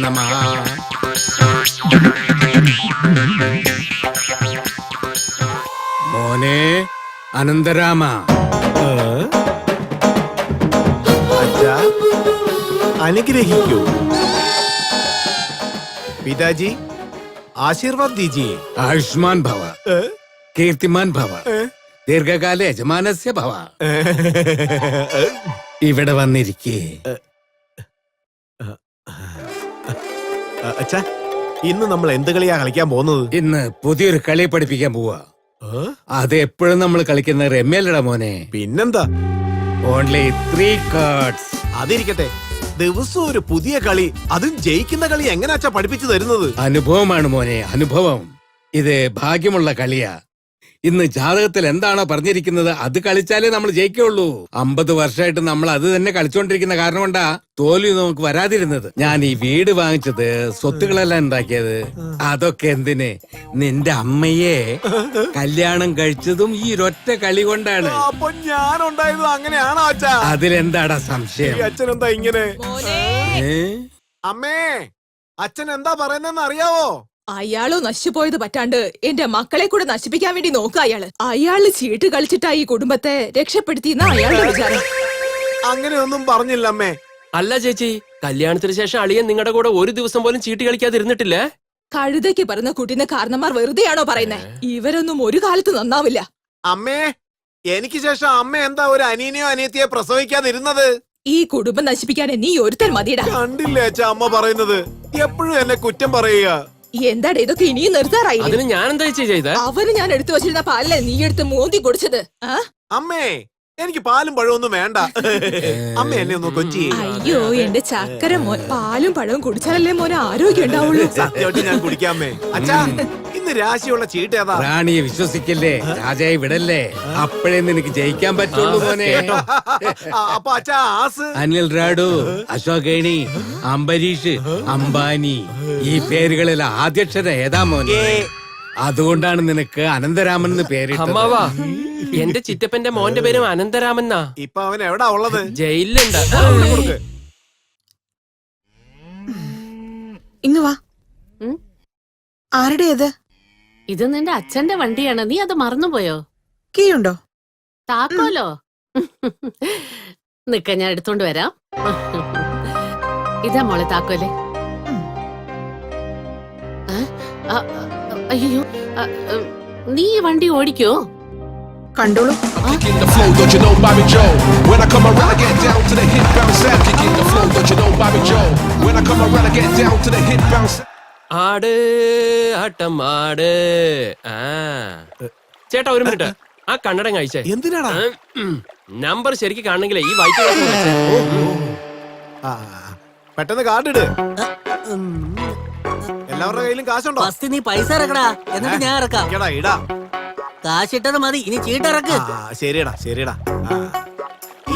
നമഃ. മോനെ അനന്തരാമ, അച്ഛാ അനുഗ്രഹിക്കൂ. പിതാജി ആശീർവാദ് ദീജിയെ. ആയുഷ്മാൻ ഭവ, കീർത്തിമാൻ ഭവ, ദീർഘകാല യജമാനസ്യ ഭവ. ഇവിടെ വന്നിരിക്കേ. അച്ഛാ ഇന്ന് നമ്മൾ എന്ത് കളിയാ കളിക്കാൻ പോകുന്നത്? ഇന്ന് പുതിയൊരു കളി പഠിപ്പിക്കാൻ പോവാ. അത് എപ്പോഴും നമ്മൾ കളിക്കുന്ന രമ്യല്ലടാ മോനെ. പിന്നെന്താ? Only 3 cards. അതിരിക്കട്ടെ, ദിവസവും ഒരു പുതിയ കളി, അതും ജയിക്കുന്ന കളി എങ്ങനെയാ പഠിപ്പിച്ചു തരുന്നത്? അനുഭവമാണ് മോനെ, അനുഭവം. ഇത് ഭാഗ്യമുള്ള കളിയാ. ഇന്ന് ജാതകത്തിൽ എന്താണോ പറഞ്ഞിരിക്കുന്നത് അത് കളിച്ചാലേ നമ്മൾ ജയിക്കുള്ളൂ. 50 വർഷമായിട്ട് നമ്മൾ അത് തന്നെ കളിച്ചോണ്ടിരിക്കുന്ന കാരണം കൊണ്ടാ തോൽവി നമുക്ക് വരാതിരുന്നത്. ഞാൻ ഈ വീട് വാങ്ങിച്ചത്, സ്വത്തുക്കളെല്ലാം ഉണ്ടാക്കിയത്, അതൊക്കെ എന്തിന്? നിന്റെ അമ്മയെ കല്യാണം കഴിച്ചതും ഈ ഒരൊറ്റ കളി കൊണ്ടാണ്. അപ്പൊ ഞാനുണ്ടായത് അങ്ങനെയാണോ അച്ഛാ? അതിലെന്താടാ സംശയം? അച്ഛൻ എന്താ ഇങ്ങനെ? ഏ? അമ്മേ, അച്ഛൻ എന്താ പറയുന്നെന്ന് അറിയാവോ? അയാളോ നശിച്ചുപോയത് പറ്റാണ്ട് എന്റെ മക്കളെ കൂടെ നശിപ്പിക്കാൻ വേണ്ടി നോക്ക അയാള്. അയാള് ചീട്ട് കളിച്ചിട്ടാ ഈ കുടുംബത്തെ രക്ഷപ്പെടുത്തിയെന്ന അയാളുടെ വിചാരം. അങ്ങനെയൊന്നും പറഞ്ഞില്ല അമ്മേ. അല്ല ചേച്ചി, കല്യാണത്തിന് ശേഷം അളിയൻ നിങ്ങളുടെ കൂടെ ഒരു ദിവസം പോലും ചീട്ട് കളിക്കാതിരുന്നിട്ടില്ലേ? കഴുതയ്ക്ക് പറഞ്ഞ കുട്ടീനെ കാരണന്മാർ വെറുതെയാണോ പറയുന്നേ? ഇവരൊന്നും ഒരു കാലത്ത് നന്നാവില്ല. അമ്മേ, എനിക്ക് ശേഷം അമ്മ എന്താ ഒരു അനിയനെയോ അനിയത്തിയെ പ്രസവിക്കാതിരുന്നത്? ഈ കുടുംബം നശിപ്പിക്കാൻ നീ ഒരുത്തൻ മതിയിടാ. കണ്ടില്ലേ അച്ഛാ അമ്മ പറയുന്നത്? എപ്പോഴും എന്നെ കുറ്റം പറയുക. എന്താടാ ഇതൊക്കെ ഇനിയും നിർത്താറായി? അതിന് ഞാൻ എന്താ ചെയ്ത? അവന് ഞാൻ എടുത്തു വച്ചിരുന്ന പാലല്ലേ നീ എടുത്ത് മോന്തി കുടിച്ചത്? അമ്മേ, എനിക്ക് പാലും പഴമൊന്നും വേണ്ട. അമ്മ എന്നെ ഒന്ന് കൊഞ്ചി. അയ്യോ എന്റെ ചക്കര മോൻ, പാലും പഴവും കുടിച്ചാലല്ലേ മോന് ആരോഗ്യം ഉണ്ടാവുള്ളൂ. സത്യമായിട്ട് ഞാൻ കുടിക്കാമേ. അച്ഛാ ഇന്ന് രാശിയുള്ള ചീട്ട് ഏതാ? റാണിയെ വിശ്വസിക്കല്ലേ, രാജായി വിടല്ലേ, അപ്പോഴേ നിനക്ക് ജയിക്കാൻ പറ്റുള്ളൂ മോനെ. അപ്പൊ അച്ഛാ ആസ്? അനിൽ റാഡു, അശോകേണി, അംബരീഷ്, അംബാനി, ഈ പേരുകളിൽ ആദ്യക്ഷരം ഏതാ മോനെ? അതുകൊണ്ടാണ് നിനക്ക് അനന്തരാമൻ എന്ന് പേരിട്ടത്. അമ്മാവാ, എന്റെ ചിറ്റപ്പന്റെ മോന്റെ പേരും അനന്തരാമന്നാ. ഇപ്പൊ അവൻ എവിടാ ഉള്ളത്? ജയിലിലുണ്ട്. ഇങ്ങ് വാ. ആരുടേത്? ഇത് നിന്റെ അച്ഛന്റെ വണ്ടിയാണ്, നീ അത് മറന്നുപോയോ? കീ ഉണ്ടോ? താക്കോലോ? നിക്ക, ഞാൻ എടുത്തോണ്ട് വരാം. ഇതാ മോളെ താക്കോലെ. അയ്യോ, നീ ഈ വണ്ടി ഓടിക്കോ? കണ്ടോളൂ. Kicking the flow, don't you know Bobby Joe? When I come around, I get down to the hit bounce. Kicking the flow, don't you know Bobby Joe? When I come around, I get down to the hit bounce. ആട് ആട്ടം ആട്. ചേട്ടാ ഒരു minute, ആ കണ്ണടം കഴിച്ചേ. എന്തിനാടാ? Number ശരിക്കും കാണണെങ്കിലേ ഈ വൈറ്റ് പെട്ടെന്ന് കാർഡ് ഇട്. എല്ലാവരുടെ കയ്യിലും കാശുണ്ടോ? ഫസ്റ്റ് നീ പൈസ ഇറക്കടാ, എന്നിട്ട് ഞാൻ ഇറക്കാം. ഇടാ ഇടാ. കാശിട്ടത് മതി, ഇനി ചീട്ടിറക്ക്. ശരിയടാ ശരിയടാ.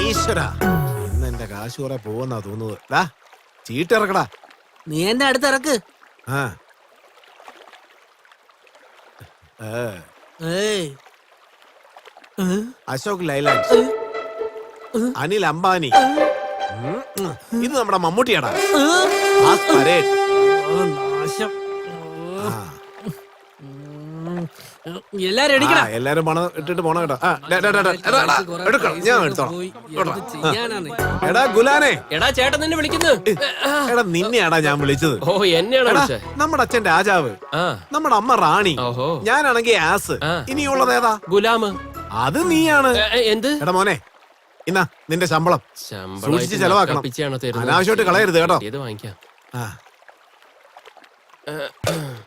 ഈശ്വര, ഇന്ന് എന്റെ കാശ് കുറെ പോവെന്നാ തോന്നുന്നത്. ചീട്ടിറക്കടാ. നീ എന്റെ അടുത്ത് ഇറക്ക്. അശോക് ലൈലാൻഡ്, അനിൽ അംബാനി, ഇത് നമ്മുടെ മമ്മൂട്ടിയാടാ. എല്ലാരും പണം ഇട്ടിട്ട് പോണ കേട്ടോ. ഞാൻ എടുത്തോളാം. എടാ ഗുലാനെ. എടാ ചേട്ടൻ നിന്നെ വിളിക്കുന്നു. എടാ നിന്നെയാടാ ഞാൻ വിളിച്ചത്. ഓ എന്നെയാണ്. നമ്മുടെ അച്ഛൻ രാജാവ്, നമ്മുടെ അമ്മ റാണി, ഞാനാണെങ്കിൽ ആസ്. ഇനിയുള്ളത് ഏതാ? ഗുലാമ്. അത് നീയാണ്. എന്ത്? എടാ മോനെ, ഇന്നാ നിന്റെ ശമ്പളം. സൂക്ഷിച്ച് ചെലവാക്കണം, അനാവശ്യമായിട്ട് കളയരുത് കേട്ടോ. വാങ്ങിക്കാം.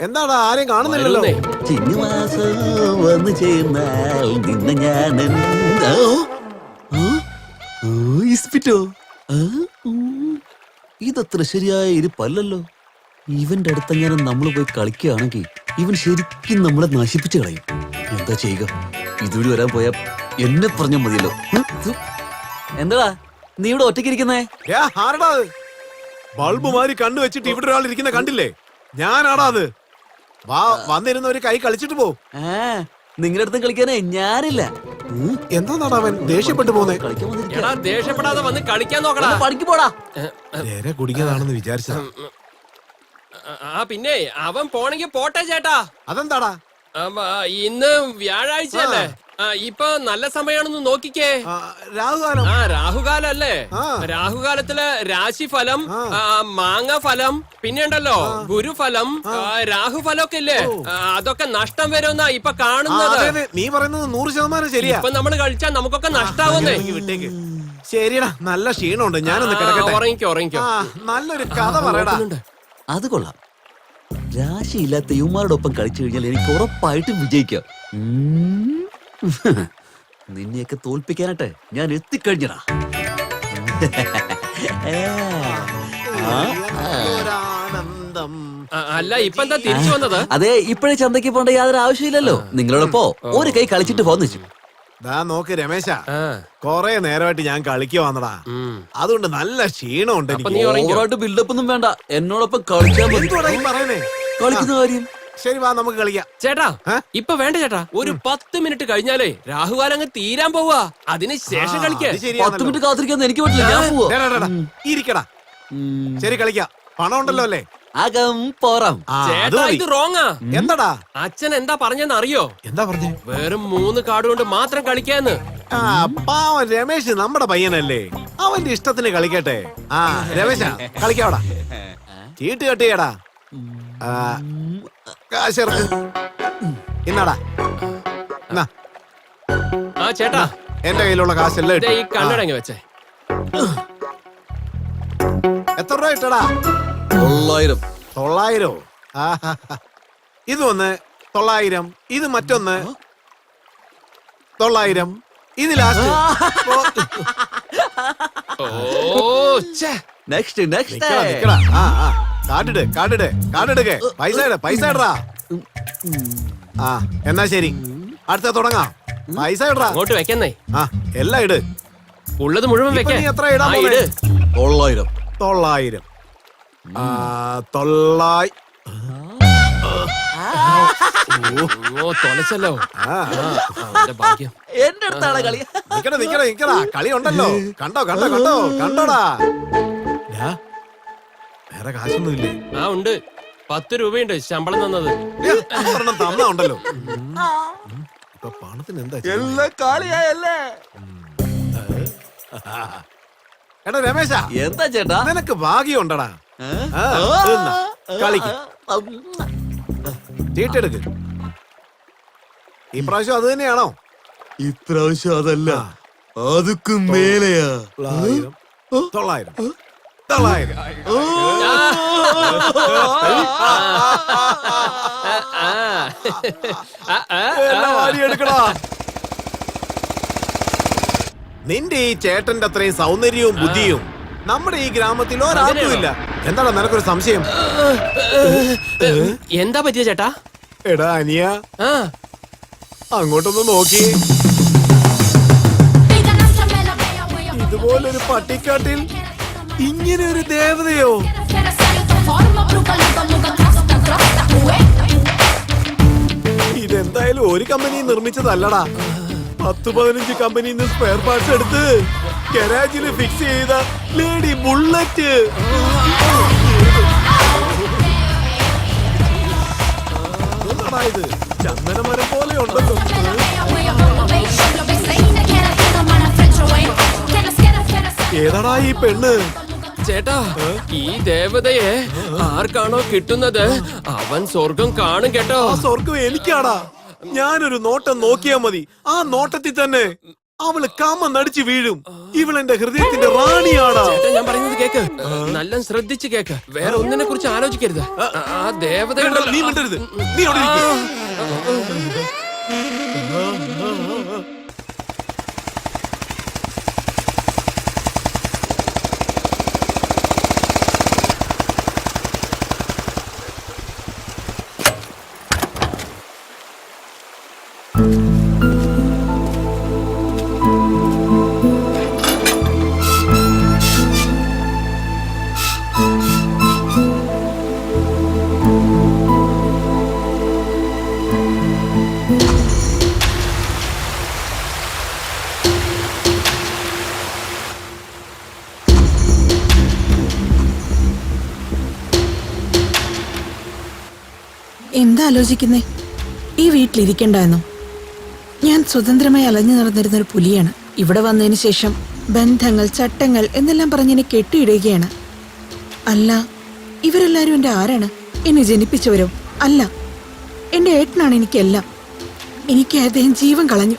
എന്താടാ ആരെയും കാണുന്നില്ലല്ലോ? വന്നു ചേർന്നാൽ നിന്നെ ഞാൻ ഇതത്ര ശരിയായ ഇരിപ്പല്ലോ. ഇവന്റെ അടുത്തെങ്ങാനും നമ്മൾ പോയി കളിക്കുകയാണെങ്കിൽ ഇവൻ ശരിക്കും നമ്മളെ നശിപ്പിച്ചു കളയും. എന്താ ചെയ്യുക? ഇതുവഴി വരാൻ പോയാ എന്നെ പറഞ്ഞാൽ മതിയല്ലോ. എന്താ നീ ഇവിടെ ഒറ്റയ്ക്കിരിക്കുന്നേ? ആരടാ അത്? ബൾബ് മാറി കണ്ണു വെച്ചിട്ട് ഇവിടെ ഒരാൾ ഇരിക്കുന്ന കണ്ടില്ലേ? ഞാനാടാ അത്. വാ, വന്നിരുന്ന ഒരു കൈ കളിച്ചിട്ട് പോ. നിങ്ങളുടെ അടുത്തും കളിക്കാനേ ഞാനില്ല. എന്താ അവൻ ദേഷ്യപ്പെട്ടു പോന്നെ? കളിക്കാൻ ദേഷ്യപ്പെടാതെ വന്ന് കളിക്കാൻ നോക്കടാ. പഠിക്ക് പോടാ. കുടിക്കാതാണെന്ന് വിചാരിച്ച പിന്നെ അവൻ പോണെങ്കി പോട്ടെ ചേട്ടാ. അതെന്താടാ? ഇന്ന് വ്യാഴാഴ്ചയല്ലേ? ഇപ്പൊ നല്ല സമയാണെന്ന് നോക്കിക്കേ. രാഹുകാലം. രാഹുകാലം അല്ലേ? രാഹുകാലത്തില് രാശിഫലം, മാങ്ങ ഫലം, പിന്നെ ഉണ്ടല്ലോ ഗുരുഫലം, രാഹുഫലം ഒക്കെ ഇല്ലേ? അതൊക്കെ നഷ്ടം വരുമെന്നാ ഇപ്പൊ കാണുന്നത്. നീ പറയുന്നത് 100% ശരിയാ. ഇപ്പൊ നമ്മള് കഴിച്ചാൽ നമുക്കൊക്കെ നഷ്ടാവുന്നേ. വിട്ടേക്ക്. ശരിടാ, നല്ല ക്ഷീണമുണ്ട്, ഞാനൊന്ന് കിടക്കട്ടെ. ഉറങ്ങിക്കോ. നല്ലൊരു കഥ പറയടാ. അത് കൊള്ളാം. രാശിയില്ലാത്ത യുമാരോടൊപ്പം കളിച്ചു കഴിഞ്ഞാൽ എനിക്ക് ഉറപ്പായിട്ടും വിജയിക്കാം. നിന്നെയൊക്കെ തോൽപ്പിക്കാനാട്ടെ ഞാൻ എത്തിക്കഴിഞ്ഞടാ. ഒരാനന്ദം. അല്ല ഇപ്പൊ എന്താ തിരിച്ചു വന്നത്? അതെ, ഇപ്പോഴേ ചന്തയ്ക്ക് പോകേണ്ട യാതൊരു ആവശ്യമില്ലല്ലോ. നിങ്ങളോടൊപ്പോ ഒരു കൈ കളിച്ചിട്ട് പോന്നു വെച്ചു. ദാ നോക്ക് രമേശ, കൊറേ നേരമായിട്ട് ഞാൻ കളിക്കുക വന്നടാ. അതുകൊണ്ട് നല്ല ക്ഷീണമുണ്ട് എനിക്ക്. ഓവറായിട്ട് ബിൽഡപ്പ് ഒന്നും വേണ്ട, എന്നോടൊപ്പം കളിക്കാൻ മതി. എന്തുവാടാ ഈ പറയുന്നേ? കളിക്കുന്ന കാര്യം. ശരി, വാ നമുക്ക് കളിക്കാം. ചേട്ടാ ഇപ്പൊ വേണ്ട ചേട്ടാ, ഒരു 10 മിനിറ്റ് കഴിഞ്ഞാലേ രാഹുകാലം അങ്ങ് തീരാൻ പോവാ. അതിന് ശേഷം കളിക്കാം. 10 മിനിറ്റ് കാത്തിരിക്കാൻ എനിക്ക് പറ്റില്ല, ഞാൻ പോവാ. ഇരിക്കടാ. ശരി, കളിക്കാം. പണം ഉണ്ടല്ലോ അല്ലേ? അകം പോറാം. ചേട്ടാ ഇത് റോങ്ങാ. എന്താടാ അച്ഛൻ എന്താ പറഞ്ഞെന്ന് അറിയോ? എന്താ പറഞ്ഞേ? വെറും 3 കാർഡ് കൊണ്ട് മാത്രം കളിക്കാന്ന്. പാവൻ രമേശ് നമ്മുടെ പയ്യനല്ലേ, അവന്റെ ഇഷ്ടത്തിന് കളിക്കട്ടെ. രമേശ കളിക്കാവടാ. ചീട്ട് കെട്ടിയടാ. കാശിറക്ക്. ഇന്നാടാ. ചേട്ടാ എന്റെ കയ്യിലുള്ള കാശെല്ലാം ഈ കണ്ണടങ്ങി വെച്ചേ. എത്ര രൂപ ഇട്ടടാ? 900. 900. ഇത് ഒന്ന് 900, ഇത് മറ്റൊന്ന് 900, ഇത് ലാസ്റ്റ്. നെക്സ്റ്റ് കാർഡിട്. പൈസ ഇടറാ. എന്നാ ശരി, അടുത്ത തുടങ്ങാം. പൈസ ഇടറാ. അങ്ങോട്ട് വെക്കുന്നേ. എല്ലാം ഇട്. ഉള്ളത് മുഴുവൻ ഇപ്പൊ വെക്കാൻ. നീ എത്ര ഇടാൻ പോണേ? 900. 900. 900. തൊലച്ചല്ലോ. ഭാഗ്യം. എന്റെ അടുത്താണ് കളി. നിക്കടാ. കളി ഉണ്ടല്ലോ. കണ്ടോടാ. വേറെ കാശൊന്നും ഇല്ലേ? ഉണ്ട്. 10 രൂപയുണ്ട് ശമ്പളം തന്നത്. തന്നാ ഉണ്ടല്ലോ. ഇപ്പൊ പണത്തിന് എന്താ? എല്ലാം കാളിയായല്ലേ. എടാ രമേശ, എന്താ ചേട്ടാ? നിനക്ക് ഭാഗ്യം ഉണ്ടടാ. കളിക്ക്. ചീട്ടെടുക്ക്. ഈ പ്രാവശ്യം അത് തന്നെയാണോ? ഇപ്രാവശ്യം അതല്ല, അതുക്കും മേലെയാ. 900. 900. എടുക്കടാ. നിന്റെ ഈ ചേട്ടന്റെ അത്രയും സൗന്ദര്യവും ബുദ്ധിയും നമ്മുടെ ഈ ഗ്രാമത്തിൽ ഒരാൾക്കും ഇല്ല. എന്താണ് നിനക്കൊരു സംശയം? എന്താ പറ്റിയ ചേട്ടാ? എടാ അനിയ, അങ്ങോട്ടൊന്ന് നോക്കി. ഇതുപോലൊരു പട്ടിക്കാട്ടിൽ ഇങ്ങനെ ഒരു ദേവതയോ? ഇതെന്തായാലും ഒരു കമ്പനി നിർമ്മിച്ചതല്ലടാ. 10-15 കമ്പനിയിൽ നിന്ന് സ്പെയർ പാർട്സ് എടുത്ത് ഗരാജില് ഫിക്സ് ചെയ്ത ലേഡി ബുള്ളറ്റ്. എന്താടാ ഇത്? ചന്ദനമരം പോലെ ഉണ്ടല്ലോ. ഏതാടാ ഈ പെണ്ണ്? ചേട്ടാ ഈ ദേവതയെ ആർക്കാണോ കിട്ടുന്നത് അവൻ സ്വർഗം കാണും കേട്ടോ. ആ സ്വർഗം എനിക്കാടാ. ഞാനൊരു നോട്ടം നോക്കിയാ മതി, ആ നോട്ടത്തിൽ തന്നെ അവള് കാമ നടിച്ചു വീഴും. ഇവളെന്റെ ഹൃദയത്തിന്റെ റാണിയാടാ. ചേട്ടാ ഞാൻ പറയുന്നത് കേക്ക്, നല്ല ശ്രദ്ധിച്ച് കേക്ക്. വേറെ ഒന്നിനെ കുറിച്ച് ആലോചിക്കരുത്. ആ ദേവത നീ മിണ്ടരുത്. നീ അവിടെ ഇരിക്ക്. എന്താ ആലോചിക്കുന്നേ? ഈ വീട്ടിലിരിക്കണ്ടെന്നോ? ഞാൻ സ്വതന്ത്രമായി അലഞ്ഞു നടന്നിരുന്ന ഒരു പുലിയാണ്. ഇവിടെ വന്നതിന് ശേഷം ബന്ധങ്ങൾ, ചട്ടങ്ങൾ എന്നെല്ലാം പറഞ്ഞ് എന്നെ കെട്ടിയിടുകയാണ്. അല്ല, ഇവരെല്ലാരും എന്റെ ആരാണ്? എന്നെ ജനിപ്പിച്ചവരോ? അല്ല, എന്റെ ഏട്ടനാണ് എനിക്കെല്ലാം. എനിക്ക് അദ്ദേഹം ജീവൻ കളഞ്ഞു.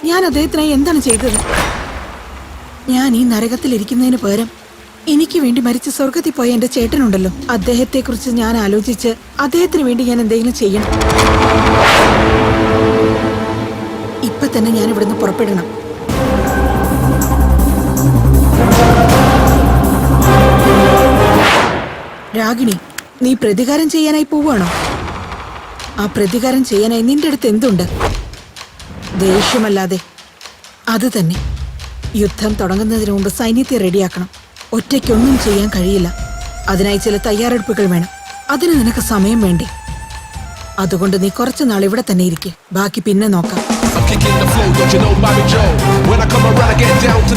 ഞാൻ അദ്ദേഹത്തിനായി എന്താണ് ചെയ്തത്? ഞാൻ ഈ നരകത്തിലിരിക്കുന്നതിന് പകരം എനിക്ക് വേണ്ടി മരിച്ച് സ്വർഗത്തിൽ പോയ എന്റെ ചേട്ടനുണ്ടല്ലോ, അദ്ദേഹത്തെ കുറിച്ച് ഞാൻ ആലോചിച്ച് അദ്ദേഹത്തിന് വേണ്ടി ഞാൻ എന്തെങ്കിലും ചെയ്യണം. ഇപ്പൊ തന്നെ ഞാൻ ഇവിടുന്ന് പുറപ്പെടണം. രാഗിണി, നീ പ്രതികാരം ചെയ്യാനായി പോവുകയാണോ? ആ പ്രതികാരം ചെയ്യാനായി നിന്റെ അടുത്ത് എന്തുണ്ട്? ദേഷ്യമല്ലാതെ. അത് തന്നെ. യുദ്ധം തുടങ്ങുന്നതിന് മുമ്പ് സൈന്യത്തെ റെഡിയാക്കണം. ഒറ്റയ്ക്കൊന്നും ചെയ്യാൻ കഴിയില്ല. അതിനായി ചില തയ്യാറെടുപ്പുകൾ വേണം. അതിന് നിനക്ക് സമയം വേണ്ടേ? അതുകൊണ്ട് നീ കുറച്ചു നാൾ ഇവിടെ തന്നെ ഇരിക്കെ, ബാക്കി പിന്നെ നോക്കാം. I'm kicking the flow, don't you know Bobby Joe? When I come around, I get down to